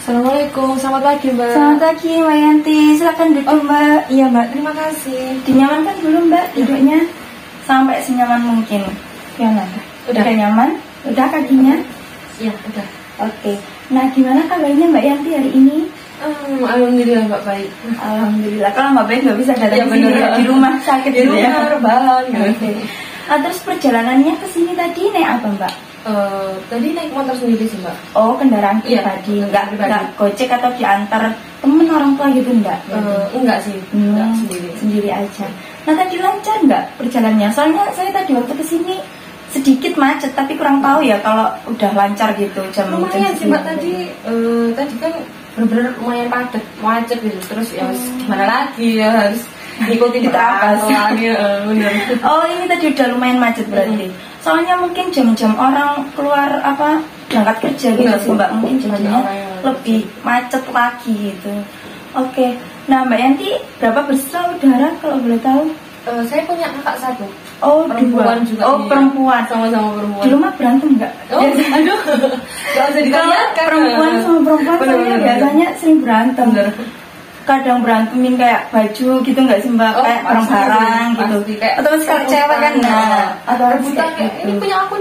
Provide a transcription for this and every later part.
Assalamualaikum, selamat pagi Mbak. Selamat pagi Mbak Yanti, silakan duduk Mbak. Iya Mbak, terima kasih. Dinyamankan dulu Mbak duduknya sampai senyaman mungkin. Gimana? Udah nyaman? Udah kakinya? Iya, udah. Oke. Nah, gimana kabarnya Mbak Yanti hari ini? Alhamdulillah Mbak baik. Alhamdulillah. Kalau Mbak baik nggak bisa datang Ya, ke sini, di rumah sakit di gitu ya. rumah rebahan. Oke. Terus perjalanannya ke sini tadi naik apa Mbak? Tadi naik motor sendiri sih Mbak. Oh, kendaraan Iya, pribadi. kendaraan pribadi. Nggak gojek atau diantar temen orang tua gitu enggak? Enggak sih, enggak sendiri. Sendiri aja. Nah, tadi lancar nggak perjalanannya? Soalnya saya tadi waktu kesini sedikit macet, tapi kurang tahu ya kalau udah lancar gitu jam. Lumayan sih Mbak tadi kan benar-benar lumayan padat, macet gitu. Terus ya gimana lagi ya harus ngikutin Diterapkan. bener. Oh, ini tadi udah lumayan macet berarti. Soalnya mungkin jam-jam orang keluar berangkat kerja gitu sih Mbak. Mungkin jadinya lebih macet lagi gitu. Oke. Nah, Mbak Yanti berapa bersaudara kalau boleh tahu? Saya punya kakak satu. Oh, perempuan dua. juga. Oh, iya. Sama-sama perempuan. Di rumah berantem nggak? Oh, aduh. Gak usah ditanyakan. Perempuan sama perempuan saya biasanya sering berantem. Kadang berantemin kayak baju gitu nggak sih Mbak? Kayak barang-barang gitu. Atau kalau cewek kan atau rebutan kayak ini punya aku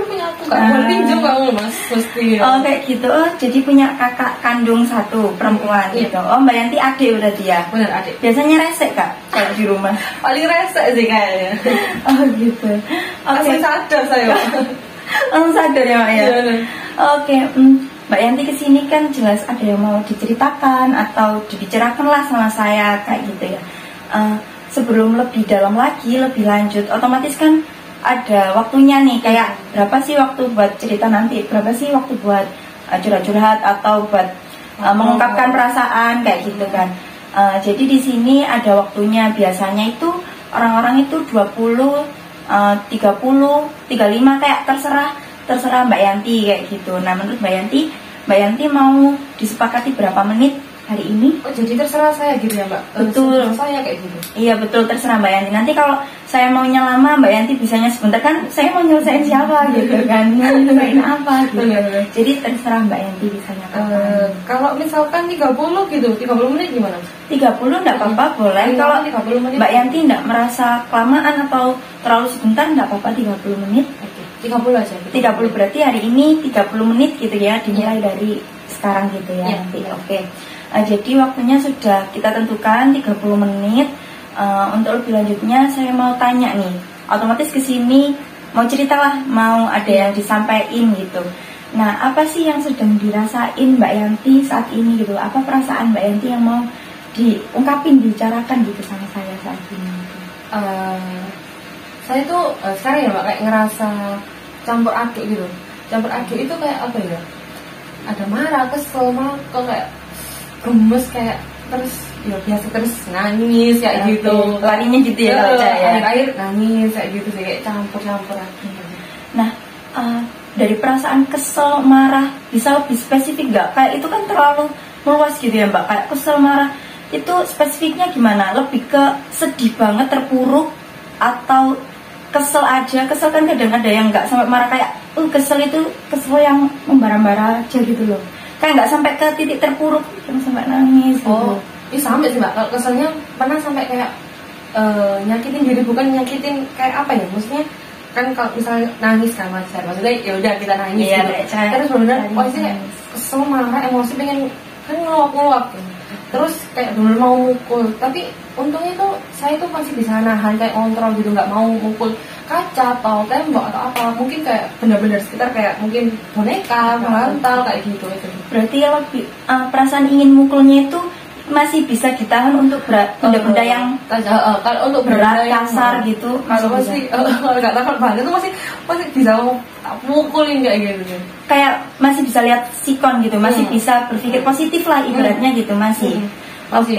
gak boleh pinjam kamu Mas mesti. Oh, kayak gitu. Oh, jadi punya kakak kandung satu perempuan gitu. Oh, Mbak Yanti adik berarti ya? Bener, adik. Biasanya resek Kak kalau di rumah? Paling resek sih kayaknya. Oh gitu. Langsung sadar saya. Langsung sadar ya Mbak ya? Iya. Oke. Mbak Yanti kesini kan jelas ada yang mau diceritakan atau dibicarakan lah sama saya kayak gitu ya. Sebelum lebih dalam lagi, lebih lanjut, otomatis kan ada waktunya nih, kayak berapa sih waktu buat cerita nanti, berapa sih waktu buat curhat-curhat atau buat mengungkapkan perasaan kayak gitu kan. Jadi di sini ada waktunya, biasanya itu orang-orang itu 20, 30, 35 kayak terserah Mbak Yanti kayak gitu. Nah, menurut Mbak Yanti mau disepakati berapa menit hari ini? Oh, jadi terserah saya gitu ya Mbak? Betul. Saya kayak gitu? Iya betul, terserah Mbak Yanti. Nanti kalau saya maunya lama, Mbak Yanti bisanya sebentar kan, saya mau nyelesain siapa gitu kan, mau nyelesain apa gitu. Jadi terserah Mbak Yanti bisanya kapan. Kalau misalkan 30 gitu, 30 menit gimana? 30 enggak apa-apa, boleh. Kalau 30 menit. Mbak Yanti enggak merasa kelamaan atau terlalu sebentar, enggak apa-apa 30 menit. Oke, 30 aja. 30 berarti hari ini 30 menit gitu ya, dimulai dari sekarang gitu ya. Nanti. Oke. Jadi waktunya sudah kita tentukan 30 menit. Untuk lebih lanjutnya saya mau tanya nih, otomatis kesini mau ceritalah, mau ada yang disampaikan gitu. Nah, apa sih yang sedang dirasain Mbak Yanti saat ini gitu? Apa perasaan Mbak Yanti yang mau diungkapin, dibicarakan gitu sama saya saat ini? Saya tuh sekarang ya Mbak kayak ngerasa campur aduk gitu. Campur aduk itu kayak apa ya? Ada marah, kesel, kok kayak gemes, kayak terus ya biasa terus nangis kayak gitu. Larinya gitu ya kalau saya. Air nangis kayak gitu sih, kayak campur-campur lagi. Nah, dari perasaan kesel, marah bisa lebih spesifik nggak? Kayak itu kan terlalu meluas gitu ya Mbak. Kayak kesel, marah itu spesifiknya gimana? Lebih ke sedih banget, terpuruk, atau kesel aja? Kesel kan kadang ada yang nggak sampai marah, kayak kesel itu kesel yang membara-bara aja gitu loh. Kayak nggak sampai ke titik terpuruk, yang sampai nangis gitu. Oh, ini sampai sih Mbak. Kalau keselnya pernah sampai kayak nyakitin diri, bukan nyakitin kayak apa ya? Maksudnya kan kalau misalnya nangis kan wajar, maksudnya ya udah kita nangis iya, gitu. Terus benar-benar posisinya kayak kesel, marah, emosi, pengen kan ngeluap gitu. Terus kayak bener mau mukul, tapi untungnya tuh saya tuh masih bisa nahan, kayak kontrol gitu, nggak mau mukul kaca atau tembok atau apa. Mungkin kayak benar-benar sekitar kayak mungkin boneka, bantal kayak gitu. Berarti ya lebih perasaan ingin mukulnya itu masih bisa ditahan untuk benda-benda yang kalau untuk berat, kasar gitu. Kalau masih kalau nggak takut banget itu masih bisa mukulin kayak gitu. Kayak masih bisa lihat sikon gitu, masih bisa berpikir positif lah ibaratnya gitu masih. Oke.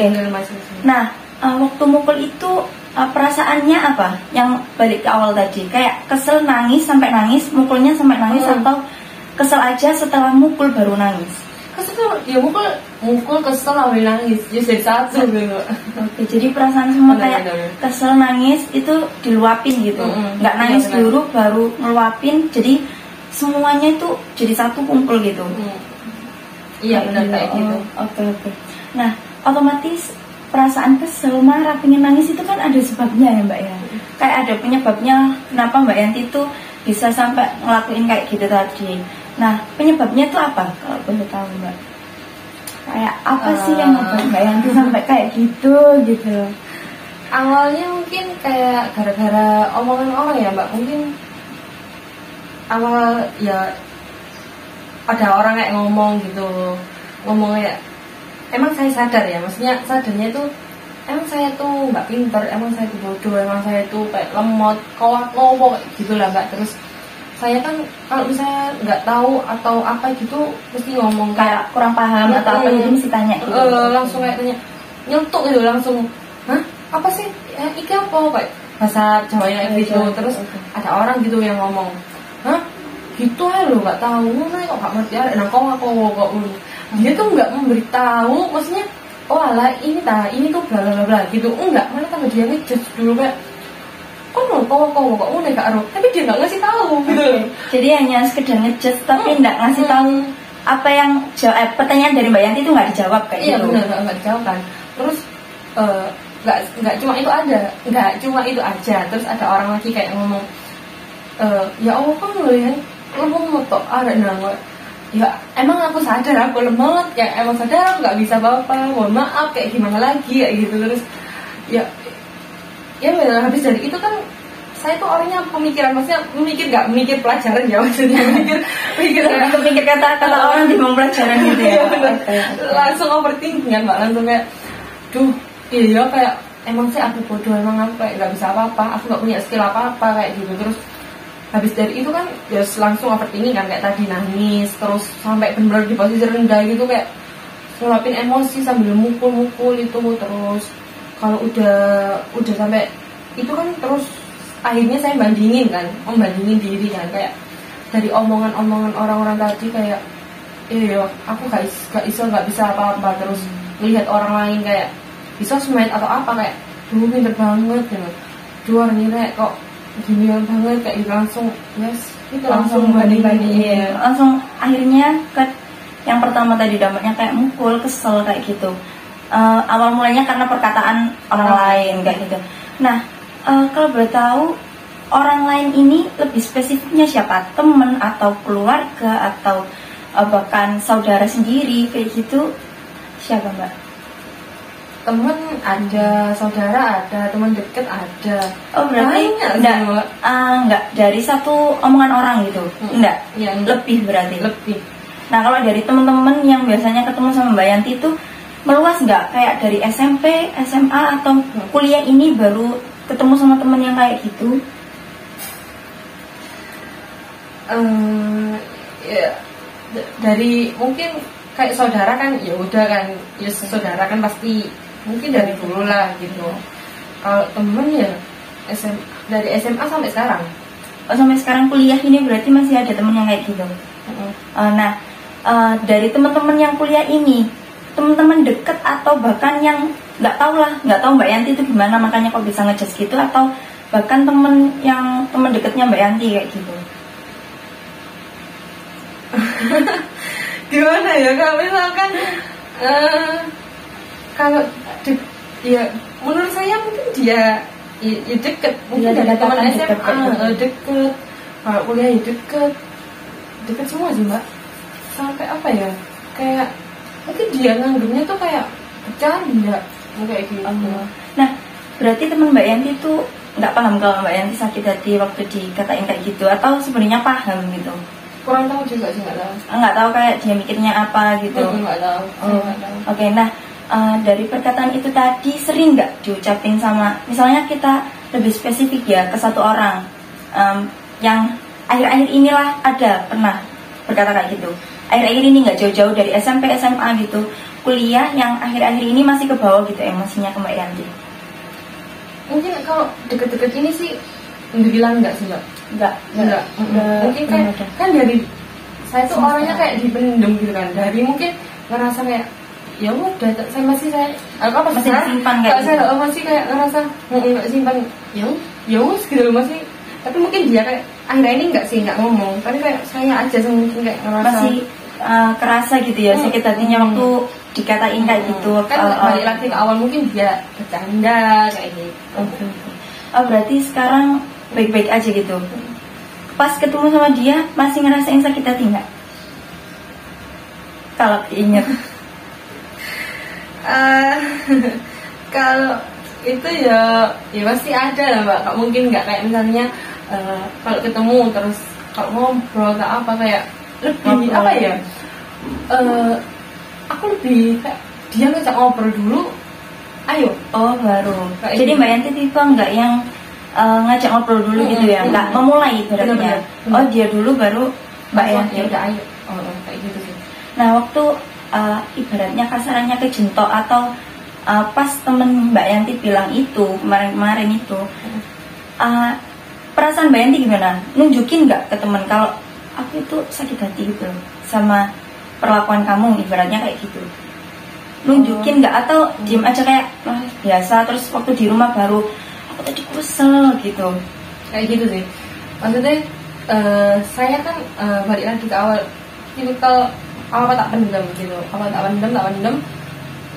Nah, waktu mukul itu perasaannya apa? Yang balik ke awal tadi, kayak kesel, nangis sampai nangis, mukulnya sampai nangis, atau kesel aja setelah mukul baru nangis? Kesel tuh ya mukul kesel lalu nangis jadi satu gitu. Oke, jadi perasaan semua kayak kesel, nangis itu diluapin gitu, nggak nangis dulu baru ngeluapin, jadi semuanya itu jadi satu kumpul gitu. Iya benar kayak gitu. Oke. Nah, otomatis perasaan kesel, marah, pengen nangis itu kan ada sebabnya ya Mbak ya. Kayak ada penyebabnya kenapa Mbak Yanti itu bisa sampai ngelakuin kayak gitu tadi. Nah, penyebabnya itu apa kalau boleh tahu Mbak? Kayak apa sih yang membuat Mbak Yanti sampai kayak gitu gitu? Awalnya mungkin kayak gara-gara omongan orang ya Mbak. Mungkin awal ya ada orang kayak ngomong gitu, ngomongnya emang saya sadar ya, maksudnya sadarnya itu emang saya tuh nggak pinter, emang saya tuh bodoh, emang saya tuh kayak lemot, kowak gitu lah Mbak. Terus saya kan kalau misalnya nggak tahu atau apa gitu mesti ngomong Kayak kurang paham atau apa gitu mesti tanya gitu. langsung kayak tanya, nyetuk gitu langsung, hah apa sih iki apa kayak bahasa Jawanya kayak gitu. Terus ada orang gitu yang ngomong, hah gitu aja lo nggak tahu, nih kok nggak ngerti ada, nah kok dia tuh nggak memberitahu, maksudnya oh alah ini tuh bla bla bla gitu, enggak, malah tambah dia ngejudge dulu kayak kok udah gak aruh, tapi dia nggak ngasih tahu gitu. Jadi hanya sekedar ngejudge tapi nggak ngasih tahu apa yang pertanyaan dari Mbak Yanti itu nggak dijawab kayak iya, gitu. Iya benar, nggak dijawab kan. Terus nggak cuma itu aja, terus ada orang lagi kayak ngomong, ya Allah kan lo ya lemot tok ada nama. Ya emang aku sadar aku lemot, ya emang sadar aku nggak bisa apa-apa, mohon maaf kayak gimana lagi kayak gitu. Terus ya habis dari itu kan saya tuh orangnya pemikiran, maksudnya mikir pelajaran ya, maksudnya mikir kata-kata orang di bawah pelajaran gitu ya. Langsung overthinking kan Mbak, langsung kayak iya kayak emang sih aku bodoh, emang aku kayak nggak bisa apa-apa, aku nggak punya skill apa-apa kayak gitu. Terus habis dari itu kan ya langsung overthinking kan, kayak tadi nangis, terus sampai benar-benar di posisi rendah gitu, kayak ngelapin emosi sambil mukul itu. Terus kalau udah sampai itu kan, terus akhirnya saya membandingin diri kan, kayak dari omongan orang-orang tadi kayak aku gak bisa apa-apa. Terus melihat orang lain kayak bisa sosmed atau apa kayak dulu pinter banget gitu, juara nilai kok gini banget kayak gitu, langsung banding-bandingin. Langsung akhirnya ke yang pertama tadi dampaknya kayak mukul, kesel kayak gitu. Awal mulanya karena perkataan orang lain kayak gitu. Nah, kalau boleh tahu orang lain ini lebih spesifiknya siapa? Teman atau keluarga atau bahkan saudara sendiri kayak gitu, siapa Mbak? Teman ada, saudara ada, teman deket ada. Oh berarti enggak dari satu omongan orang gitu? Enggak? Ya, lebih berarti? Lebih. Nah kalau dari teman-teman yang biasanya ketemu sama Mbak Yanti itu meluas nggak? Kayak dari SMP, SMA atau kuliah ini baru ketemu sama teman yang kayak gitu? Ya, dari mungkin kayak saudara kan ya udah kan, ya saudara kan pasti mungkin dari dulu lah gitu. Kalau temen ya dari SMA sampai sekarang. Oh, sampai sekarang kuliah ini berarti masih ada temen yang kayak gitu. Nah dari teman-teman yang kuliah ini, teman-teman deket atau bahkan yang nggak tahu Mbak Yanti itu gimana makanya kok bisa ngejudge gitu, atau bahkan temen deketnya Mbak Yanti kayak gitu? Gimana ya kalau misalkan kalau ya menurut saya mungkin dia ya deket, mungkin dari teman SMA deket, kalau kuliah ya deket semua sih Mbak. Sampai apa ya, kayak mungkin dia nganggapnya tuh kayak bercanda kayak gitu. Nah berarti teman Mbak Yanti tuh nggak paham kalau Mbak Yanti sakit hati waktu dikatain kayak gitu, atau sebenarnya paham gitu? Kurang tahu juga sih, nggak tahu. Nggak tahu kayak dia mikirnya apa gitu. Nggak tahu. Oke, nah dari perkataan itu tadi sering nggak diucapin sama, misalnya kita lebih spesifik ya ke satu orang yang akhir-akhir inilah ada pernah berkata kayak gitu. Akhir-akhir ini nggak jauh-jauh dari SMP, SMA gitu, kuliah yang akhir-akhir ini masih ke bawah gitu emosinya ke Mbak Yanti. Mungkin kalau deket-deket ini sih bilang enggak sih Mbak. Enggak. Mungkin kan dari saya tuh orangnya kayak dipendam gitu kan, dari mungkin ngerasa kayak ya udah saya masih simpan kayak saya masih kayak ngerasa nggak simpan ya gitu loh, masih. Tapi mungkin dia kayak akhirnya ini nggak ngomong, tapi kayak saya aja mungkin kayak ngerasa masih kerasa gitu ya sakit hatinya waktu dikatain kayak gitu. Kan balik lagi ke awal, mungkin dia bercanda kayak gitu. Oh berarti sekarang baik-baik aja gitu. Pas ketemu sama dia masih ngerasain sakit hati nggak? Kalau inget. Kalau itu ya pasti ada lah Mbak. Gak mungkin nggak kayak misalnya kalau ketemu terus kalau ngobrol atau apa kayak lebih apa ya? Aku lebih kayak dia ngajak ngobrol dulu. Ayo. Oh baru. Kayak Jadi gitu. Mbak Yanti tipe nggak yang ngajak ngobrol dulu gitu ya, nggak memulai berarti ya. Oh dia dulu baru Mbak Yanti. Ya udah ayo. Kayak gitu sih. Nah waktu ibaratnya kasarannya kejentok atau pas temen Mbak Yanti bilang itu kemarin itu, perasaan Mbak Yanti gimana? Nunjukin nggak ke temen kalau aku itu sakit hati gitu sama perlakuan kamu, ibaratnya kayak gitu. Nunjukin nggak atau diem aja kayak biasa, terus waktu di rumah baru aku tadi kesel gitu. Kayak gitu sih. Maksudnya saya kan balik lagi ke awal, tipikal apa tak pendam gitu, apa tak pendam,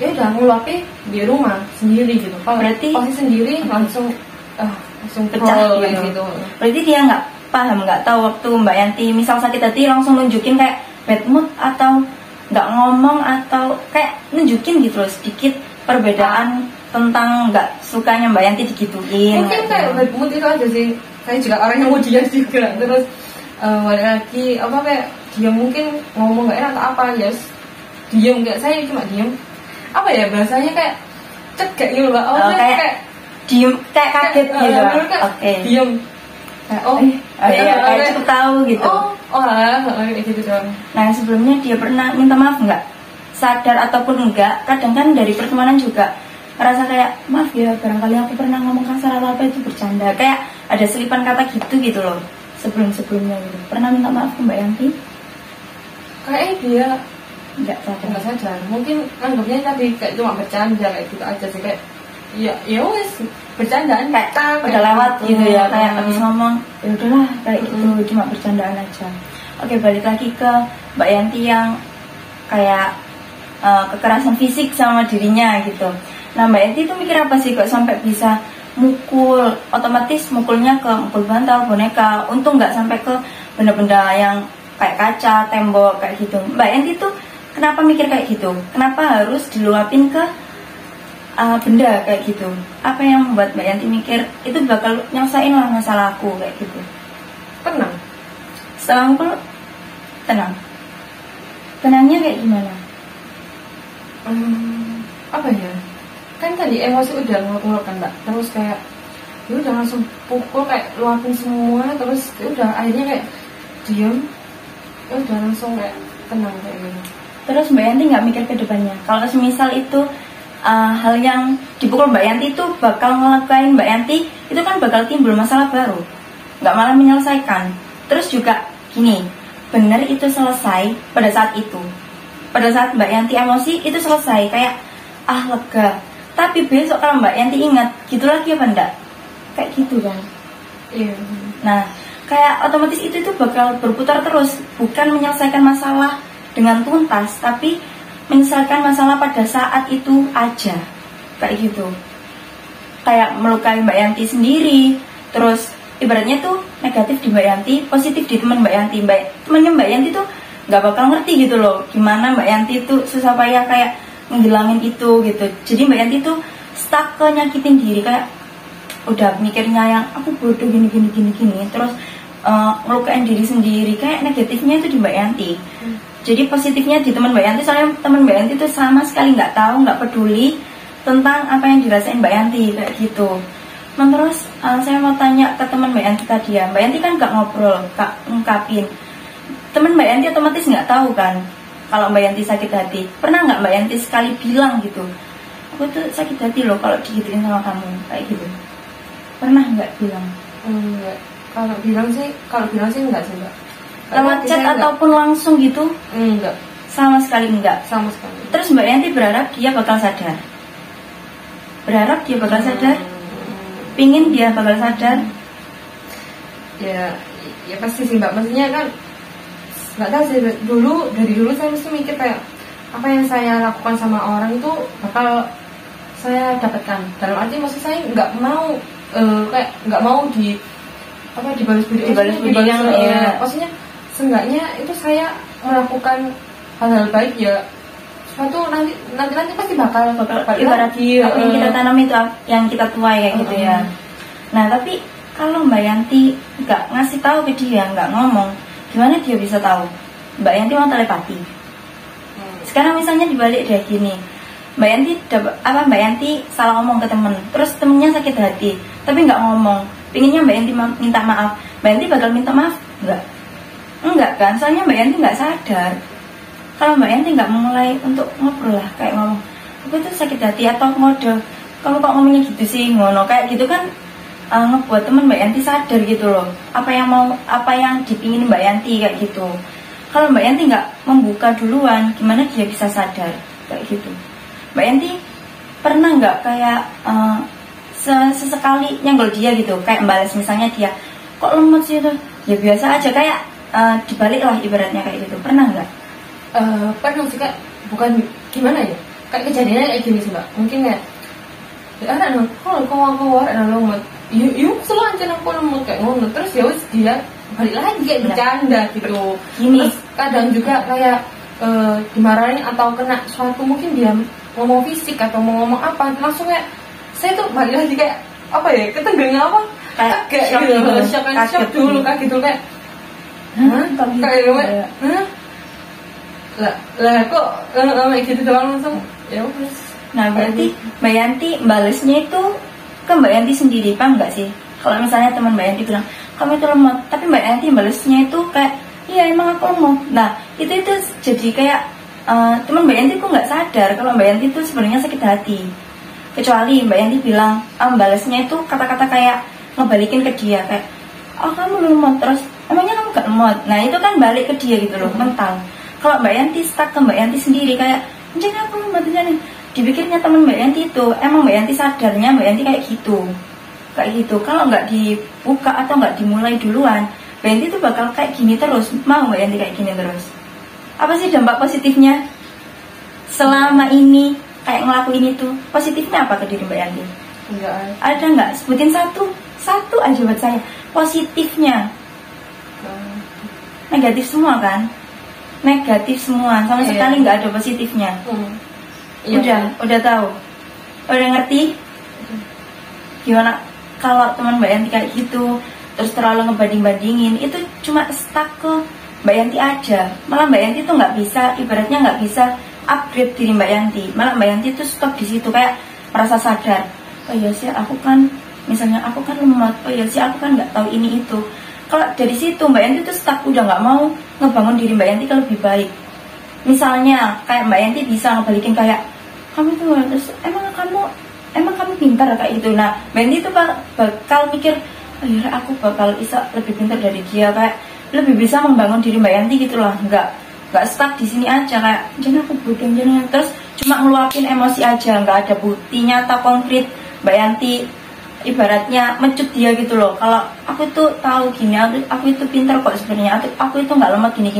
ya udah ngeluapin di rumah sendiri gitu. Kalau Berarti posisi sendiri langsung pecah gitu. Berarti dia nggak paham, nggak tahu waktu Mbak Yanti misal sakit hati langsung nunjukin kayak bad mood atau nggak ngomong atau kayak nunjukin gitu loh sedikit perbedaan tentang nggak sukanya Mbak Yanti digituin. Mungkin kayak bad mood itu aja sih. Saya juga orang yang mau dia juga. Terus balik lagi apa kayak dia mungkin ngomong nggak enak atau apa ya diem, kayak saya cuma diem. Apa ya bahasanya kayak cegak gitu Mbak. Kayak diem kayak kaget gitu. Oke. Diem. Kayak cukup tahu gitu. Kayak gitu doang. Nah sebelumnya dia pernah minta maaf nggak? Sadar ataupun enggak, kadang kan dari pertemanan juga ngerasa kayak maaf ya barangkali aku pernah ngomong kasar atau apa itu bercanda, kayak ada selipan kata gitu loh sebelumnya gitu. Pernah minta maaf ke Mbak Yanti? Kayaknya dia Enggak sadar. Mungkin anggapnya tadi kayak cuma bercanda kayak gitu aja sih, kayak ya wes bercandaan kayak udah lewat gitu ya, kayak habis ngomong ya udahlah kayak gitu, cuma bercandaan aja. Oke, balik lagi ke Mbak Yanti yang kayak kekerasan fisik sama dirinya gitu. Nah Mbak Yanti itu mikir apa sih kok sampai bisa mukul, otomatis mukulnya ke mukul bantal, boneka, untung nggak sampai ke benda-benda yang kayak kaca, tembok kayak gitu. Mbak Yanti tuh kenapa mikir kayak gitu? Kenapa harus diluapin ke benda kayak gitu? Apa yang membuat Mbak Yanti mikir itu bakal nyelesain lah masalahku kayak gitu? Tenang. Setelah mukul tenang. Tenangnya kayak gimana? Apa ya? Kan tadi emosi udah ngeluar kan Mbak, terus kayak ya udah langsung pukul kayak luapin semua, terus ya udah akhirnya kayak diem, ya udah langsung kayak tenang kayak gitu. Terus Mbak Yanti nggak mikir ke depannya kalau semisal itu hal yang dipukul Mbak Yanti itu bakal ngelakain Mbak Yanti, itu kan bakal timbul masalah baru, nggak malah menyelesaikan. Terus juga gini, bener itu selesai pada saat itu, pada saat Mbak Yanti emosi itu selesai kayak lega. Tapi besok kalau Mbak Yanti ingat gitu lagi apa enggak? Kayak gitu kan. Iya. Nah, kayak otomatis itu bakal berputar terus, bukan menyelesaikan masalah dengan tuntas, tapi menyelesaikan masalah pada saat itu aja. Kayak gitu. Kayak melukai Mbak Yanti sendiri. Terus ibaratnya tuh negatif di Mbak Yanti, positif di teman Mbak Yanti. Temannya Mbak Yanti tuh nggak bakal ngerti gitu loh gimana Mbak Yanti tuh susah payah kayak ngehilangin itu gitu. Jadi Mbak Yanti tuh stuck ke nyakitin diri, kayak udah mikirnya yang aku bodoh gini terus ngelukain diri sendiri, kayak negatifnya itu di Mbak Yanti. Jadi positifnya di teman Mbak Yanti, soalnya teman Mbak Yanti tuh sama sekali nggak tahu, nggak peduli tentang apa yang dirasain Mbak Yanti kayak gitu. Nah terus saya mau tanya ke teman Mbak Yanti tadi ya, Mbak Yanti kan nggak ngobrol, nggak ngungkapin. Teman Mbak Yanti otomatis nggak tahu kan kalau Mbak Yanti sakit hati. Pernah nggak Mbak Yanti sekali bilang gitu, aku tuh sakit hati loh kalau digituin sama kamu kayak gitu? Pernah nggak bilang? Enggak. Kalau bilang sih enggak sih Mbak. Lewat chat ataupun langsung gitu? Enggak. Sama sekali enggak? Sama sekali. Terus Mbak Yanti berharap dia bakal sadar? Berharap dia bakal sadar? Pingin dia bakal sadar? Ya pasti sih Mbak. Maksudnya kan nggak tahu sih, dari dulu saya mesti mikir kayak apa yang saya lakukan sama orang itu bakal saya dapatkan. Dalam arti maksud saya nggak mau kayak nggak mau dibalas budi yang maksudnya seenggaknya itu saya melakukan hal-hal baik ya, suatu nanti pasti bakal ibarat apa yang kita tanam itu yang kita tuai kayak gitu ya. Nah tapi kalau Mbak Yanti nggak ngasih tahu ke dia, nggak ngomong, gimana dia bisa tahu? Mbak Yanti mau telepati. Sekarang misalnya dibalik deh gini, Mbak Yanti salah ngomong ke temen, terus temennya sakit hati, tapi nggak ngomong, pinginnya Mbak Yanti minta maaf, Mbak Yanti bakal minta maaf enggak kan? Soalnya Mbak Yanti nggak sadar. Kalau Mbak Yanti nggak mulai untuk ngobrol lah, kayak ngomong, aku itu sakit hati atau ngode, kamu kok ngomongnya gitu sih, ngono kayak gitu kan, ngebuat temen Mbak Yanti sadar gitu loh, apa yang dipingin Mbak Yanti kayak gitu. Kalau Mbak Yanti nggak membuka duluan, gimana dia bisa sadar kayak gitu? Mbak Yanti pernah nggak kayak sesekali nyenggol dia gitu, kayak balas misalnya dia, kok lemot sih itu? Ya biasa aja, kayak dibalik lah ibaratnya kayak gitu, pernah nggak? Pernah sih Kak, bukan gimana ya, kayak kejadiannya kayak gini sih Mbak, mungkin kayak anak nong, kalau anak lemot, yuk selalu aja aku lemot kayak ngono, terus ya wes dia balik lagi kayak bercanda gitu. Terus kadang juga kayak dimarahin atau kena suatu, mungkin dia ngomong fisik atau mau ngomong apa, langsung kayak saya tuh balik lagi kayak apa ya, ketenggang apa, kayak gitu, shock dulu kayak gitu, kayak lah kok kayak gitu doang langsung ya wes. Nah berarti Mbak Yanti balesnya itu ke Mbak Yanti sendiri, paham nggak sih? Kalau misalnya teman Mbak Yanti bilang kamu itu lemot, tapi Mbak Yanti balesnya itu kayak iya emang aku lemot. Nah itu jadi kayak teman Mbak Yanti kok nggak sadar kalau Mbak Yanti itu sebenarnya sakit hati. Kecuali Mbak Yanti bilang balesnya itu kata-kata kayak ngebalikin ke dia kayak oh kamu lemot, terus emangnya kamu gak lemot. Nah itu kan balik ke dia gitu loh, mental. Kalau Mbak Yanti stuck ke Mbak Yanti sendiri kayak jangan aku lemot, jangan dipikirnya teman Mbak Yanti itu emang Mbak Yanti sadarnya Mbak Yanti kayak gitu. Kalau nggak dibuka atau nggak dimulai duluan, Mbak Yanti itu bakal kayak gini terus. Mau Mbak Yanti kayak gini terus? Apa sih dampak positifnya selama ini kayak ngelakuin itu? Positifnya apa ke diri Mbak Yanti? Enggak ada nggak? Sebutin satu aja buat saya positifnya. Negatif semua kan? Negatif semua, sama sekali nggak ada positifnya. Udah tahu, udah ngerti gimana kalau teman Mbak Yanti kayak gitu, terus terlalu ngebanding-bandingin, itu cuma stuck ke Mbak Yanti aja. Malah Mbak Yanti tuh nggak bisa, ibaratnya nggak bisa upgrade diri Mbak Yanti. Malah Mbak Yanti tuh stop di situ, kayak merasa sadar, oh iya sih aku kan, misalnya aku kan lemot, oh iya sih aku kan nggak tahu ini itu. Kalau dari situ Mbak Yanti tuh stuck, udah nggak mau ngebangun diri Mbak Yanti ke lebih baik. Misalnya kayak Mbak Yanti bisa ngebalikin kayak kamu tuh terus emang kamu pintar kayak gitu. Nah Mbak Yanti tuh bakal mikir oh iya aku bakal bisa lebih pintar dari dia, kayak lebih bisa membangun diri Mbak Yanti gitu loh. Nggak stuck di sini aja kayak jangan aku bodoh jangan, terus cuma ngeluapin emosi aja, nggak ada bukti nyata konkret. Mbak Yanti ibaratnya mencut dia gitu loh, kalau aku tuh tahu gini, aku itu pintar kok sebenarnya, aku itu nggak lemot gini.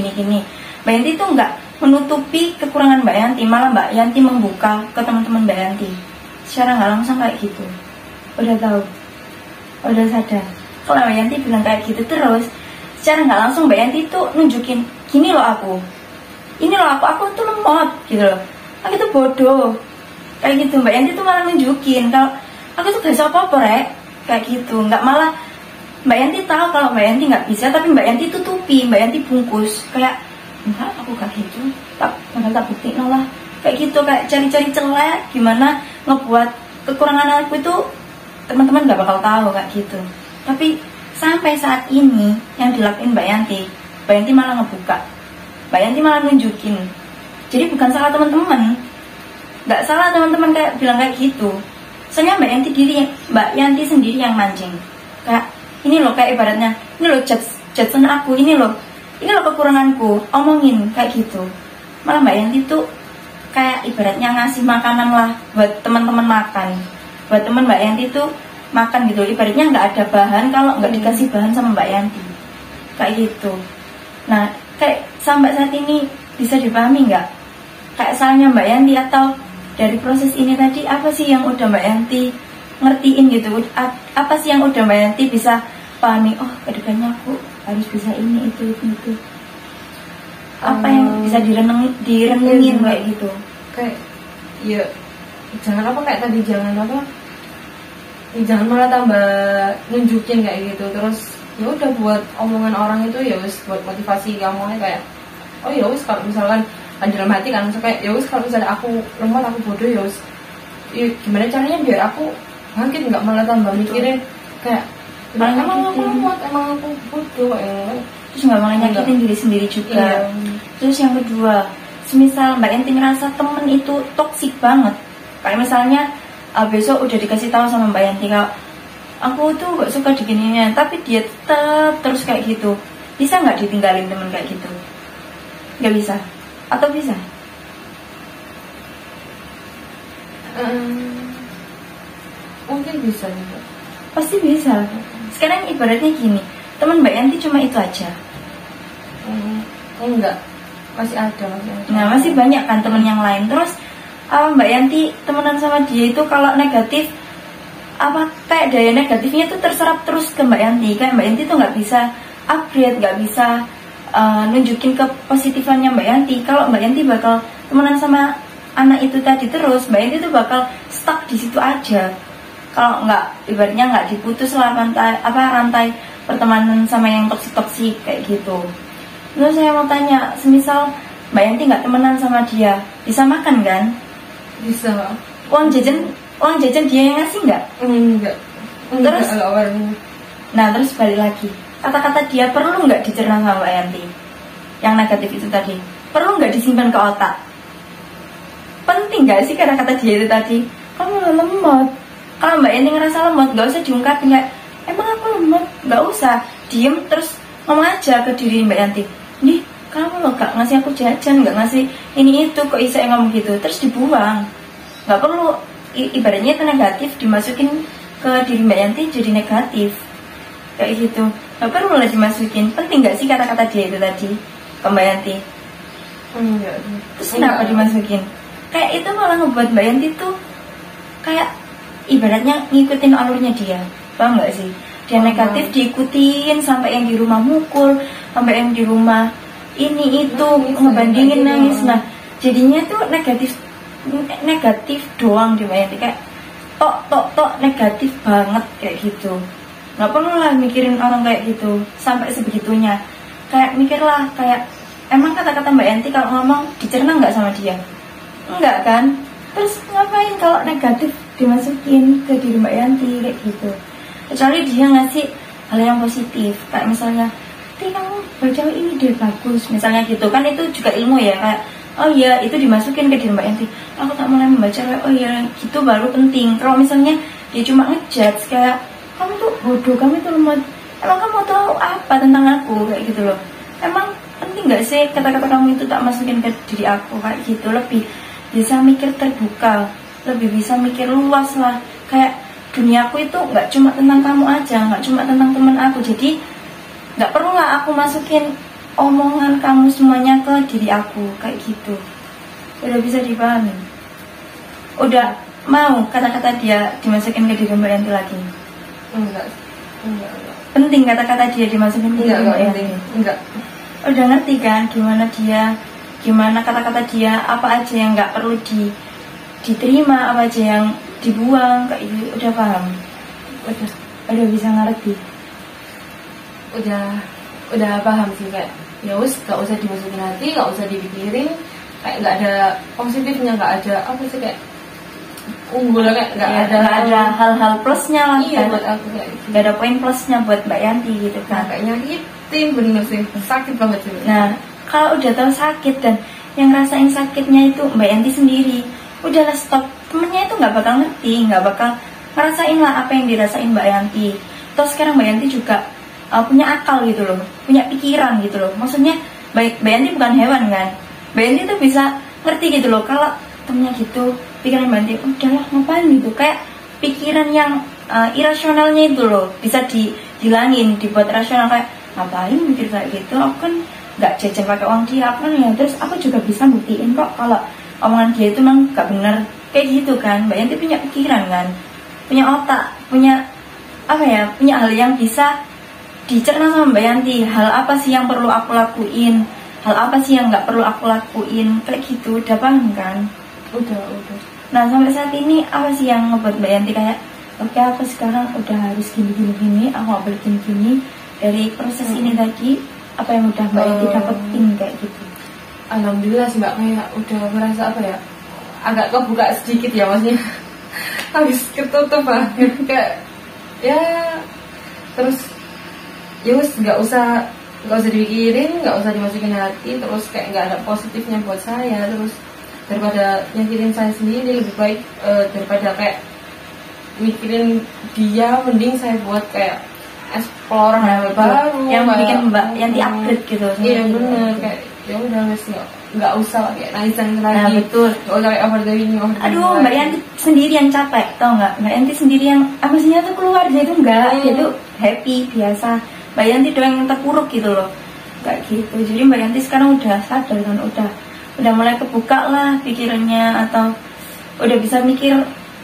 Mbak Yanti itu nggak menutupi kekurangan Mbak Yanti, malah Mbak Yanti membuka ke teman-teman Mbak Yanti secara nggak langsung kayak gitu. Udah tahu, udah sadar. Kalau Mbak Yanti bilang kayak gitu terus, secara nggak langsung Mbak Yanti itu nunjukin gini loh aku tuh lemot gitu loh, aku tuh bodoh kayak gitu. Mbak Yanti tuh malah nunjukin kalau aku tuh gak bisa apa-apa rek kayak gitu. Nggak, malah Mbak Yanti tahu kalau Mbak Yanti nggak bisa, tapi Mbak Yanti tutupi, Mbak Yanti bungkus kayak enggak aku gak gitu, tak buktiin lah kayak gitu, kayak cari-cari celah gimana ngebuat kekurangan aku itu teman-teman nggak bakal tahu kayak gitu. Tapi sampai saat ini yang dilakuin Mbak Yanti malah ngebuka, Mbak Yanti malah nunjukin. Jadi bukan salah teman-teman, nggak salah teman-teman kayak bilang kayak gitu. Soalnya Mbak Yanti sendiri yang mancing. Kayak ini loh, kayak ibaratnya ini loh judge aku, ini loh kekuranganku, omongin kayak gitu. Malah Mbak Yanti tuh kayak ibaratnya ngasih makanan lah buat teman-teman makan, buat teman Mbak Yanti tuh makan gitu. Ibaratnya nggak ada bahan kalau nggak dikasih bahan sama Mbak Yanti kayak gitu. Nah kayak sampai saat ini bisa dipahami nggak? Kayak salahnya Mbak Yanti atau dari proses ini tadi apa sih yang udah Mbak Yanti ngertiin gitu? Apa sih yang udah Mbak Yanti bisa pahami? Oh, kedepannya aku harus bisa ini itu. Apa yang bisa direnungin kayak gitu? Kayak ya jangan apa kayak tadi jangan apa? Ya, jangan malah tambah nunjukin kayak gitu. Terus ya udah buat omongan orang itu ya wis buat motivasi kamu kayak oh ya wis kalau misalkan dalam hati kan kayak ya wis kalau misalnya aku lemot aku bodoh ya wis ya, gimana caranya biar aku bangkit nggak malah tambah mikirin kayak emang aku lemot emang aku bodoh kayak terus nggak malah nyakitin diri sendiri juga. Iya. Terus yang kedua, semisal Mbak Yanti ngerasa temen itu toksik banget, kayak misalnya besok udah dikasih tahu sama Mbak Yanti kalau aku tuh gak suka digininya, tapi dia tetap terus kayak gitu, bisa nggak ditinggalin temen kayak gitu? Nggak bisa atau bisa? Mungkin bisa juga. Pasti bisa. Sekarang ibaratnya gini, teman Mbak Yanti cuma itu aja. Enggak, masih ada. Nah, masih banyak kan teman yang lain. Terus Mbak Yanti temenan sama dia itu kalau negatif, apa kayak daya negatifnya itu terserap terus ke Mbak Yanti. Kayak Mbak Yanti tuh nggak bisa upgrade, nggak bisa nunjukin kepositifannya Mbak Yanti. Kalau Mbak Yanti bakal temenan sama anak itu tadi terus, Mbak Yanti tuh bakal stuck di situ aja. Kalau nggak, ibaratnya nggak diputus lah rantai pertemanan sama yang toksik kayak gitu. Terus saya mau tanya, semisal Mbak Yanti nggak temenan sama dia, bisa makan kan? Bisa. Uang jajan dia yang ngasih nggak? Enggak. Terus? Nah terus balik lagi, kata-kata dia perlu nggak dicerna sama Mbak Yanti? Yang negatif itu tadi, perlu nggak disimpan ke otak? Penting nggak sih kata-kata dia itu tadi? Kamu lemot. Kalau Mbak Yanti ngerasa lemot, nggak usah diungkapin kayak emang aku lemot, nggak usah. Diem terus ngomong aja ke diri Mbak Yanti, nih kamu loh gak ngasih aku jajan, gak ngasih ini itu, kok bisa ngomong gitu, terus dibuang. Nggak perlu, ibaratnya itu negatif dimasukin ke diri Mbak Yanti jadi negatif kayak gitu. Nggak perlu lah dimasukin. Penting nggak sih kata-kata dia itu tadi ke Mbak Yanti? Enggak. Terus kenapa dimasukin? Kayak itu malah ngebuat Mbak Yanti tuh kayak ibaratnya ngikutin alurnya dia, paham nggak sih? Dia negatif diikutin sampai yang di rumah mukul, sampai yang di rumah ini itu ngebandingin nangis. Nah jadinya tuh negatif doang di Mbak Yanti, kayak tok negatif banget kayak gitu. Nggak perlu lah mikirin orang kayak gitu sampai sebegitunya. Kayak mikirlah kayak emang kata-kata Mbak Yanti kalau ngomong dicerna nggak sama dia? Enggak kan? Terus ngapain kalau negatif dimasukin ke diri Mbak Yanti kayak gitu? Kecuali dia ngasih hal yang positif, kayak misalnya kamu baca ini deh bagus, misalnya gitu kan, itu juga ilmu ya, kayak oh iya itu dimasukin ke diri Mbak Yanti, aku tak mulai membaca, oh iya gitu baru penting. Kalau misalnya dia cuma ngejudge kayak kamu tuh bodoh, kamu tuh lemot, emang kamu tahu apa tentang aku kayak gitu loh, emang penting nggak sih kata-kata kamu itu tak masukin ke diri aku kayak gitu. Lebih bisa mikir terbuka, lebih bisa mikir luas lah, kayak duniaku itu nggak cuma tentang kamu aja, nggak cuma tentang teman aku, jadi nggak perlu lah aku masukin omongan kamu semuanya ke diri aku kayak gitu. Udah bisa dipahami? Udah mau kata-kata dia dimasukin ke diri Mbak Yanti lagi? Enggak. Penting kata-kata dia dimasukin ke diri Mbak Yanti? Enggak. Udah ngerti kan gimana kata-kata dia, apa aja yang nggak perlu diterima, apa aja yang dibuang kayak gitu. Udah paham? Udah bisa ngerti? Udah paham sih, kayak ya wis gak usah dimasukin hati, gak usah dipikirin, kayak gak ada positifnya, gak ada apa sih, kayak unggul, kayak gak ada hal-hal plusnya lah. Iya, buat aku kayak gitu. Gak ada poin plusnya buat Mbak Yanti gitu kan. Kayak nyakitin bener sih, sakit banget sih. Nah kalau udah tahu sakit dan yang ngerasain sakitnya itu Mbak Yanti sendiri, udahlah stop. Temennya itu gak bakal ngerti, gak bakal ngerasain lah apa yang dirasain Mbak Yanti. Terus sekarang Mbak Yanti juga punya akal gitu loh, punya pikiran gitu loh. Maksudnya Mbak Yanti bukan hewan kan. Mbak Yanti tuh bisa ngerti gitu loh, kalau temennya gitu pikiran Mbak Yanti udahlah ngapain gitu. Kayak pikiran yang irasionalnya itu loh bisa dihilangin, dibuat rasional. Kayak ngapain mikir kayak gitu, aku kan nggak jajan pakai uang dia, apa ya, terus aku juga bisa buktiin kok kalau omongan dia itu memang nggak benar kayak gitu kan. Mbak Yanti punya pikiran kan, punya otak, punya apa ya, punya hal yang bisa dicerna sama Mbak Yanti. Hal apa sih yang perlu aku lakuin, hal apa sih yang nggak perlu aku lakuin, kayak gitu. Udah paham kan? Udah. Nah sampai saat ini apa sih yang ngebuat Mbak Yanti kayak oke, aku sekarang udah harus gini, aku nggak boleh gini dari proses ini tadi, apa yang udah Mbak Yanti dapetin kayak gitu? Alhamdulillah sih Mbak, kayak udah merasa apa ya, agak kebuka sedikit ya, maksudnya habis ketutup banget kayak ya, terus ya wis nggak usah dipikirin, nggak usah dimasukin hati, terus kayak nggak ada positifnya buat saya. Terus daripada nyakitin saya sendiri, lebih baik daripada kayak mikirin dia, mending saya buat kayak explore hal baru yang bikin Mbak Yanti upgrade gitu. Iya bener, kayak ya udah wes nggak usah kayak nangis lagi. Nah betul, nggak usah kayak overthinking. Aduh, Mbak Yanti sendiri yang capek, tau nggak? Mbak Yanti sendiri yang emosinya tuh keluar, dia itu enggak, dia tuh happy biasa. Mbak Yanti doang yang terpuruk gitu loh, kayak gitu. Jadi Mbak Yanti sekarang udah sadar kan, udah mulai kebuka lah pikirannya, atau udah bisa mikir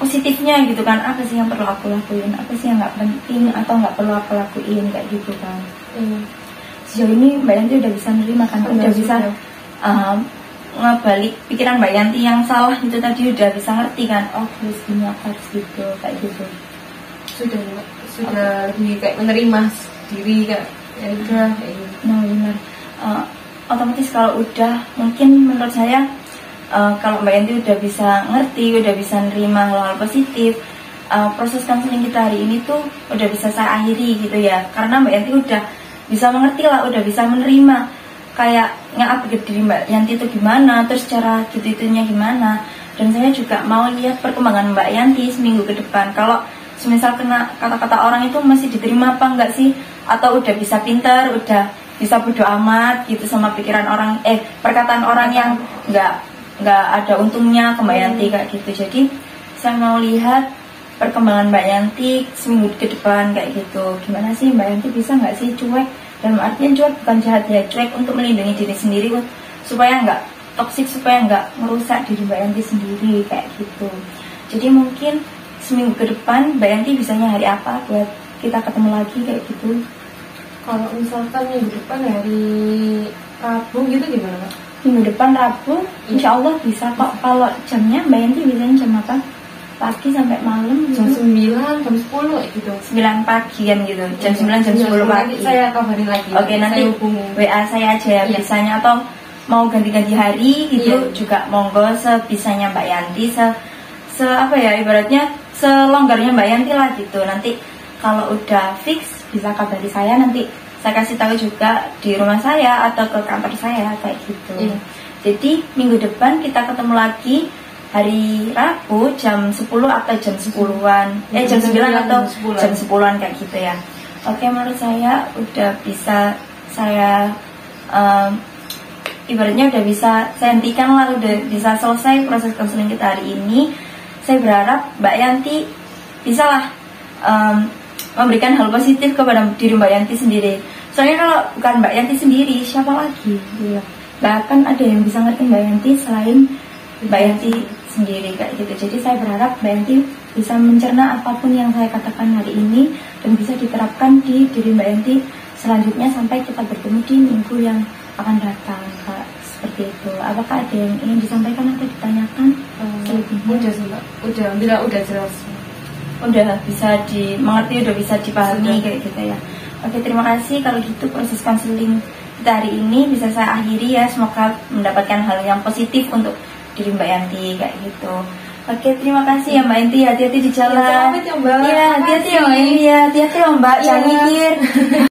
positifnya gitu kan. Apa sih yang perlu aku lakuin, apa sih yang nggak penting atau nggak perlu aku lakuin, kayak gitu kan. Sejauh ini Mbak Yanti udah bisa nerima kan, udah bisa ngebalik pikiran Mbak Yanti yang salah itu tadi, udah bisa ngerti kan, oh harus gini, harus gitu, kayak gitu. Sudah lebih kayak menerima diri kayak ya udah kayak gitu. Nah benar, otomatis kalau udah, mungkin menurut saya kalau Mbak Yanti udah bisa ngerti, udah bisa nerima hal-hal positif, proses konseling kita hari ini tuh udah bisa saya akhiri gitu ya, karena Mbak Yanti udah bisa mengerti lah, udah bisa menerima kayak nge-upgrade diri Mbak Yanti itu gimana, terus cara gitu-itunya gimana. Dan saya juga mau lihat perkembangan Mbak Yanti seminggu ke depan. Kalau semisal kena kata-kata orang itu masih diterima apa enggak sih, atau udah bisa pinter, udah bisa bodo amat gitu sama pikiran orang, perkataan orang yang nggak ada untungnya ke Mbak Yanti kayak gitu. Jadi saya mau lihat perkembangan Mbak Yanti seminggu ke depan kayak gitu. Gimana sih Mbak Yanti, bisa nggak sih cuek? Dalam artian cuek bukan jahat ya, cuek untuk melindungi diri sendiri supaya nggak toksik, supaya nggak merusak diri Mbak Yanti sendiri kayak gitu. Jadi mungkin seminggu ke depan Mbak Yanti bisanya hari apa buat kita ketemu lagi kayak gitu? Kalau misalkan minggu depan hari Rabu gitu gimana Mbak? Minggu depan Rabu insya Allah bisa kok. Kalau jamnya Mbak Yanti bisanya jam apa? Pagi sampai malam jam gitu? 9, jam 10 gitu. 9 pagian gitu, jam 9, jam 10 pagi. Nanti saya kabarin lagi. Oke, nanti WA saya aja ya bisanya, atau mau ganti-ganti hari gitu juga monggo, sebisanya Mbak Yanti, se apa ya, ibaratnya selonggarnya Mbak Yanti lah gitu. Nanti kalau udah fix bisa kabari saya, nanti saya kasih tahu juga di rumah saya atau ke kantor saya kayak gitu. Jadi minggu depan kita ketemu lagi hari Rabu jam 10 atau jam 10-an, jam 9 atau jam 10-an kayak gitu ya. Oke, menurut saya udah bisa saya ibaratnya udah bisa saya hentikan lah, udah bisa selesai proses konseling kita hari ini. Saya berharap Mbak Yanti bisa lah memberikan hal positif kepada diri Mbak Yanti sendiri. Soalnya kalau bukan Mbak Yanti sendiri, siapa lagi? Bahkan ada yang bisa ngerti Mbak Yanti selain Mbak Yanti sendiri kayak gitu. Jadi saya berharap Mbak Yanti bisa mencerna apapun yang saya katakan hari ini dan bisa diterapkan di diri Mbak Yanti selanjutnya sampai kita bertemu di minggu yang akan datang, Kak. Seperti itu. Apakah ada yang ingin disampaikan atau ditanyakan? Udah sih Mbak, udah jelas. Udah bisa dimengerti, udah bisa dipahami kayak gitu ya. Oke, terima kasih. Kalau gitu proses konseling kita hari ini bisa saya akhiri ya. Semoga mendapatkan hal yang positif untuk diri Mbak Yanti kayak gitu. Oke, terima kasih ya Mbak Yanti. Hati-hati di jalan. Ya, Mbak. Iya, hati-hati ya Mbak Yanti ya. Hati-hati loh Mbak, jangan mikir.